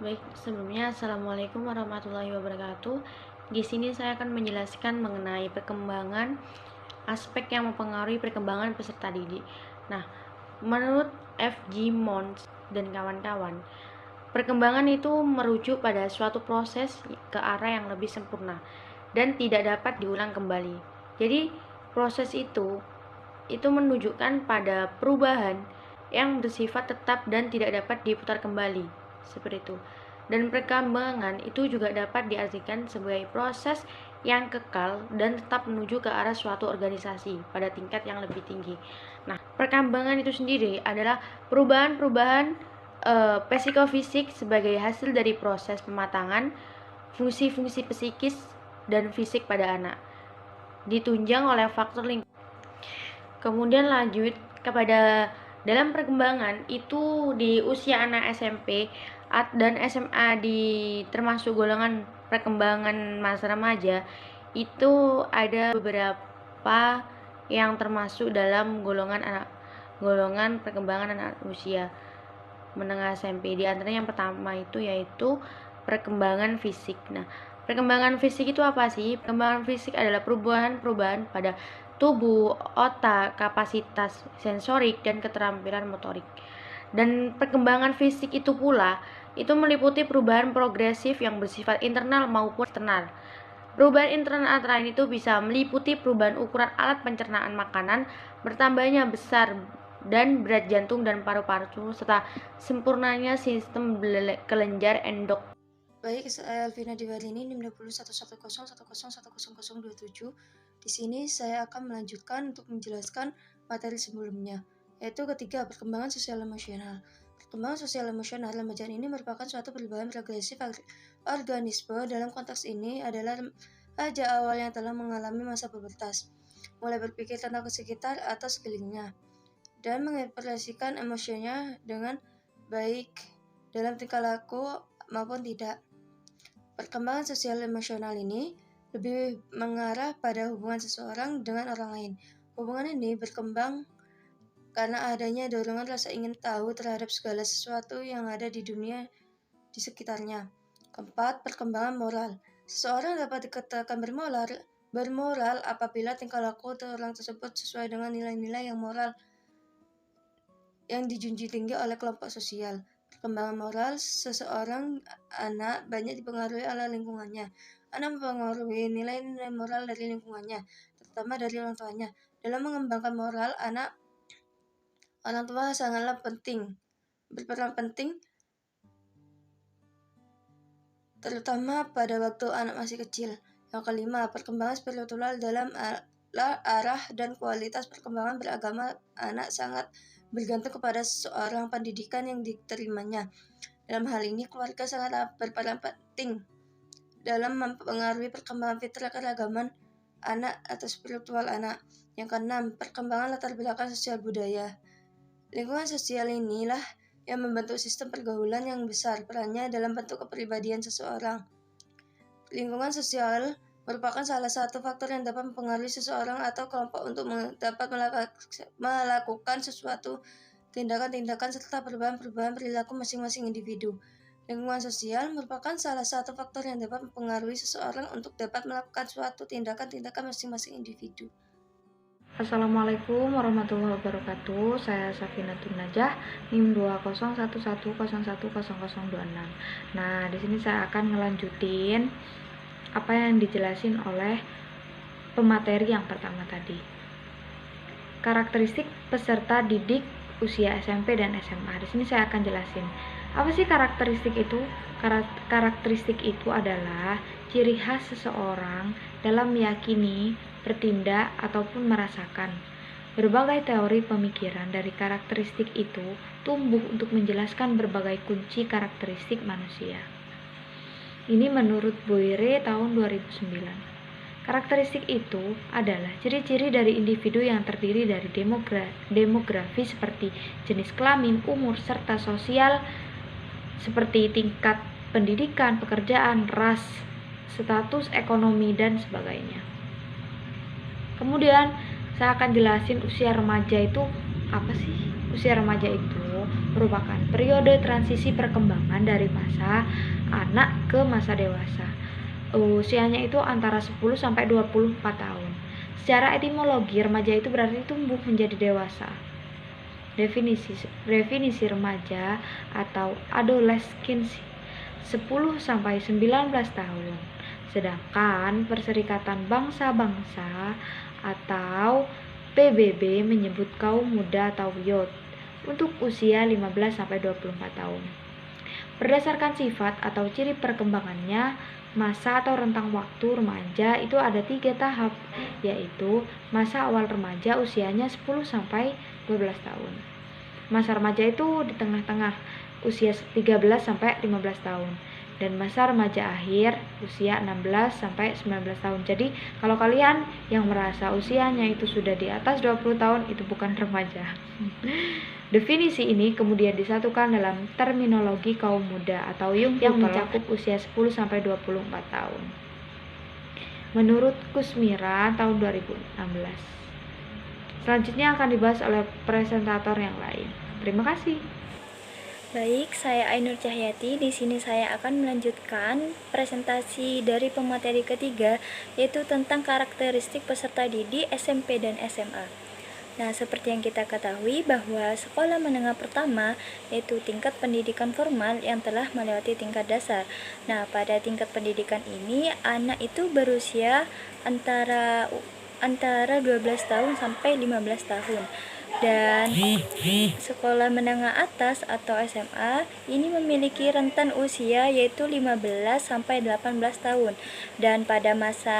Baik, sebelumnya Assalamualaikum warahmatullahi wabarakatuh. Di sini saya akan menjelaskan mengenai perkembangan aspek yang mempengaruhi perkembangan peserta didik. Nah, menurut F.G. Mons dan kawan-kawan, perkembangan itu merujuk pada suatu proses ke arah yang lebih sempurna dan tidak dapat diulang kembali. Jadi, proses itu menunjukkan pada perubahan yang bersifat tetap dan tidak dapat diputar kembali, seperti itu. Dan perkembangan itu juga dapat diartikan sebagai proses yang kekal dan tetap menuju ke arah suatu organisasi pada tingkat yang lebih tinggi. Nah, perkembangan itu sendiri adalah perubahan-perubahan psikofisik sebagai hasil dari proses pematangan fungsi-fungsi psikis dan fisik pada anak, ditunjang oleh faktor lingkungan. Kemudian lanjut kepada dalam perkembangan itu di usia anak SMP dan SMA termasuk golongan perkembangan masa remaja itu ada beberapa yang termasuk dalam golongan perkembangan anak usia menengah SMP. Di antaranya yang pertama itu yaitu perkembangan fisik. Nah, perkembangan fisik itu apa sih? Perkembangan fisik adalah perubahan-perubahan pada tubuh, otak, kapasitas sensorik, dan keterampilan motorik. Dan perkembangan fisik itu pula itu meliputi perubahan progresif yang bersifat internal maupun eksternal. Perubahan internal antara lain itu bisa meliputi perubahan ukuran alat pencernaan makanan, bertambahnya besar dan berat jantung dan paru-paru, serta sempurnanya sistem kelenjar endok. Baik, saya Alvina Diwarini, NIM 2011010101027. Di sini saya akan melanjutkan untuk menjelaskan materi sebelumnya, yaitu ketiga, perkembangan sosial emosional. Perkembangan sosial emosional remaja ini merupakan suatu perubahan progresif organisme. Dalam konteks ini adalah remaja awal yang telah mengalami masa pubertas, mulai berpikir tentang sekitar atau sekelilingnya, dan mengekspresikan emosinya dengan baik dalam tingkah laku maupun tidak. Perkembangan sosial emosional ini lebih mengarah pada hubungan seseorang dengan orang lain. Hubungan ini berkembang karena adanya dorongan rasa ingin tahu terhadap segala sesuatu yang ada di dunia di sekitarnya. Keempat, perkembangan moral. Seseorang dapat dikatakan bermoral apabila tingkah laku orang tersebut sesuai dengan nilai-nilai yang moral yang dijunjung tinggi oleh kelompok sosial. Perkembangan moral seseorang anak banyak dipengaruhi oleh lingkungannya. Anak mempengaruhi nilai-nilai moral dari lingkungannya, terutama dari orang tuanya. Dalam mengembangkan moral anak, orang tua sangatlah berperan penting, terutama pada waktu anak masih kecil. Yang kelima, perkembangan spiritual. Dalam arah dan kualitas perkembangan beragama anak sangat bergantung kepada seorang pendidikan yang diterimanya. Dalam hal ini, keluarga sangat berperan penting dalam mempengaruhi perkembangan fitrah keragaman anak atau spiritual anak. Yang keenam, perkembangan latar belakang sosial budaya. Lingkungan sosial inilah yang membentuk sistem pergaulan yang besar perannya dalam bentuk kepribadian seseorang. Lingkungan sosial merupakan salah satu faktor yang dapat mempengaruhi seseorang atau kelompok untuk dapat melakukan sesuatu tindakan-tindakan serta perubahan-perubahan perilaku masing-masing individu. Lingkungan sosial merupakan salah satu faktor yang dapat mempengaruhi seseorang untuk dapat melakukan suatu tindakan-tindakan masing-masing individu. Assalamualaikum warahmatullahi wabarakatuh. Saya Safinatun Najah, NIM 20111100026. Nah, di sini saya akan ngelanjutin apa yang dijelasin oleh pemateri yang pertama tadi. Karakteristik peserta didik usia SMP dan SMA. Di sini saya akan jelasin. Apa sih karakteristik itu? Karakteristik itu adalah ciri khas seseorang dalam meyakini, bertindak, ataupun merasakan. Berbagai teori pemikiran dari karakteristik itu tumbuh untuk menjelaskan berbagai kunci karakteristik manusia. Ini menurut Boyre tahun 2009. Karakteristik itu adalah ciri-ciri dari individu yang terdiri dari demografi seperti jenis kelamin, umur, serta sosial seperti tingkat pendidikan, pekerjaan, ras, status ekonomi, dan sebagainya. Kemudian saya akan jelasin usia remaja itu apa sih? Usia remaja itu merupakan periode transisi perkembangan dari masa anak ke masa dewasa. Usianya itu antara 10 sampai 24 tahun. Secara etimologi, remaja itu berarti tumbuh menjadi dewasa. Definisi remaja atau adolescence 10 sampai 19 tahun. Sedangkan Perserikatan Bangsa-Bangsa atau PBB menyebut kaum muda atau youth untuk usia 15 sampai 24 tahun. Berdasarkan sifat atau ciri perkembangannya, masa atau rentang waktu remaja itu ada 3 tahap, yaitu masa awal remaja usianya 10 sampai 12 tahun. Masa remaja itu di tengah-tengah, usia 13 sampai 15 tahun. Dan masa remaja akhir usia 16 sampai 19 tahun. Jadi kalau kalian yang merasa usianya itu sudah di atas 20 tahun, itu bukan remaja. Definisi ini kemudian disatukan dalam terminologi kaum muda atau young people yang mencakup usia 10 sampai 24 tahun. Menurut Kusmira tahun 2016. Selanjutnya akan dibahas oleh presentator yang lain. Terima kasih. Baik, saya Ainur Cahyati. Di sini saya akan melanjutkan presentasi dari pemateri ketiga, yaitu tentang karakteristik peserta didik SMP dan SMA. Nah, seperti yang kita ketahui bahwa sekolah menengah pertama yaitu tingkat pendidikan formal yang telah melewati tingkat dasar. Nah, pada tingkat pendidikan ini anak itu berusia antara 12 tahun sampai 15 tahun. Dan sekolah menengah atas atau SMA ini memiliki rentan usia yaitu 15 sampai 18 tahun. Dan pada masa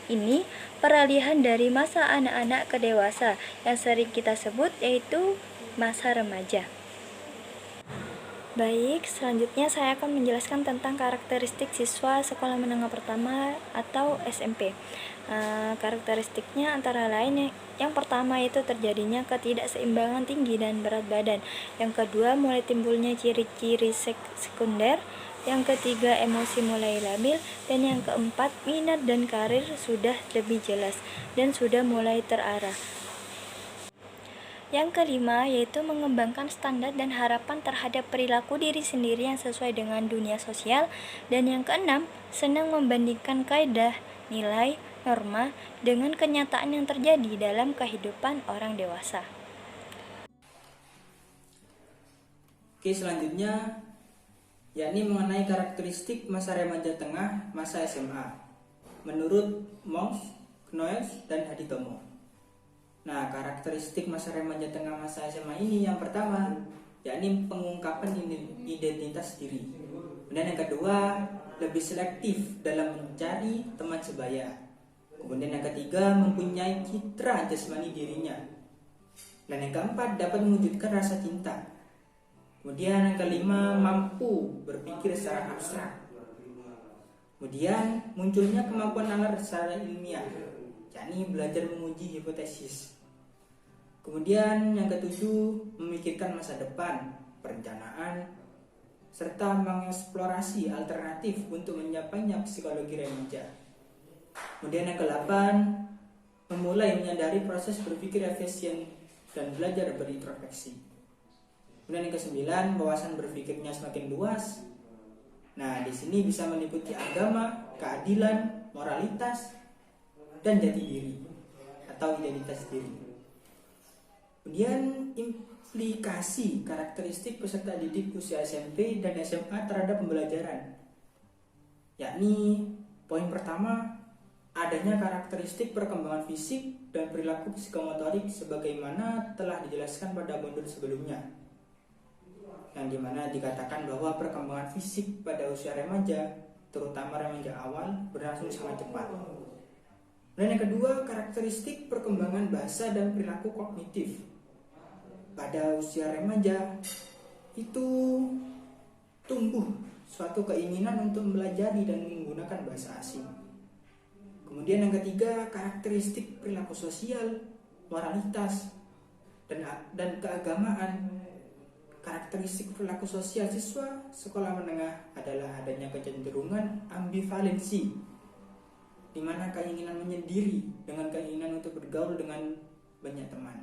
ini peralihan dari masa anak-anak ke dewasa yang sering kita sebut yaitu masa remaja. Baik, selanjutnya saya akan menjelaskan tentang karakteristik siswa sekolah menengah pertama atau SMP. Karakteristiknya antara lain yang pertama itu terjadinya ketidakseimbangan tinggi dan berat badan. Yang kedua, mulai timbulnya ciri-ciri sekunder. Yang ketiga, emosi mulai labil. Dan yang keempat, minat dan karir sudah lebih jelas dan sudah mulai terarah. Yang kelima, yaitu mengembangkan standar dan harapan terhadap perilaku diri sendiri yang sesuai dengan dunia sosial. Dan yang keenam, senang membandingkan kaidah, nilai, norma dengan kenyataan yang terjadi dalam kehidupan orang dewasa. Oke, selanjutnya yakni mengenai karakteristik masa remaja tengah masa SMA menurut Monks, Knoes, dan Haditomo. Nah, karakteristik masa remaja tengah masa SMA ini yang pertama yakni pengungkapan identitas diri. Kemudian yang kedua, lebih selektif dalam mencari teman sebaya. Kemudian yang ketiga, mempunyai citra jasmani dirinya. Dan yang keempat, dapat mewujudkan rasa cinta. Kemudian yang kelima, mampu berpikir secara abstrak. Kemudian munculnya kemampuan nalar secara ilmiah, yakni belajar menguji hipotesis. Kemudian yang ketujuh, memikirkan masa depan, perencanaan, serta mengeksplorasi alternatif untuk menyapainya psikologi remaja. Kemudian yang ke-8, memulai menyadari proses berpikir efisien dan belajar berintrospeksi. Kemudian yang ke-9, wawasan berpikirnya semakin luas. Nah, di sini bisa meliputi agama, keadilan, moralitas, dan jati diri atau identitas diri. Kemudian implikasi karakteristik peserta didik usia SMP dan SMA terhadap pembelajaran, yakni poin pertama, adanya karakteristik perkembangan fisik dan perilaku psikomotorik sebagaimana telah dijelaskan pada modul sebelumnya, yang dimana dikatakan bahwa perkembangan fisik pada usia remaja, terutama remaja awal, berlangsung sangat cepat. Dan yang kedua, karakteristik perkembangan bahasa dan perilaku kognitif pada usia remaja itu tumbuh suatu keinginan untuk mempelajari dan menggunakan bahasa asing. Kemudian yang ketiga, karakteristik perilaku sosial, moralitas, dan keagamaan. Karakteristik perilaku sosial siswa sekolah menengah adalah adanya kecenderungan ambivalensi, di mana keinginan menyendiri dengan keinginan untuk bergaul dengan banyak teman.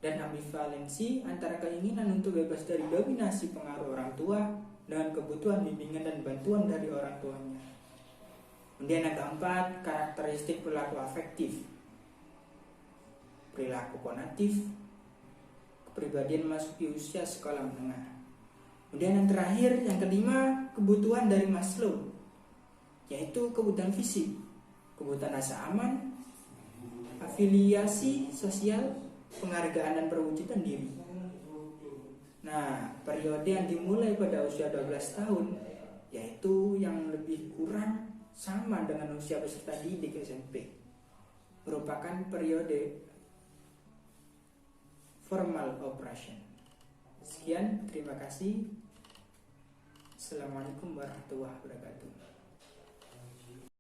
dan ambivalensi antara keinginan untuk bebas dari dominasi pengaruh orang tua dengan kebutuhan bimbingan dan bantuan dari orang tuanya. Kemudian yang keempat, karakteristik perilaku afektif, perilaku konatif, kepribadian memasuki usia sekolah menengah. Kemudian yang terakhir, yang kelima, kebutuhan dari Maslow, yaitu kebutuhan fisik, kebutuhan rasa aman, afiliasi sosial, penghargaan dan perwujudan diri. Nah, periode yang dimulai pada usia 12 tahun, yaitu yang lebih kurang sama dengan usia peserta didik SMP, merupakan periode formal operation. Sekian, terima kasih. Assalamualaikum warahmatullahi wabarakatuh.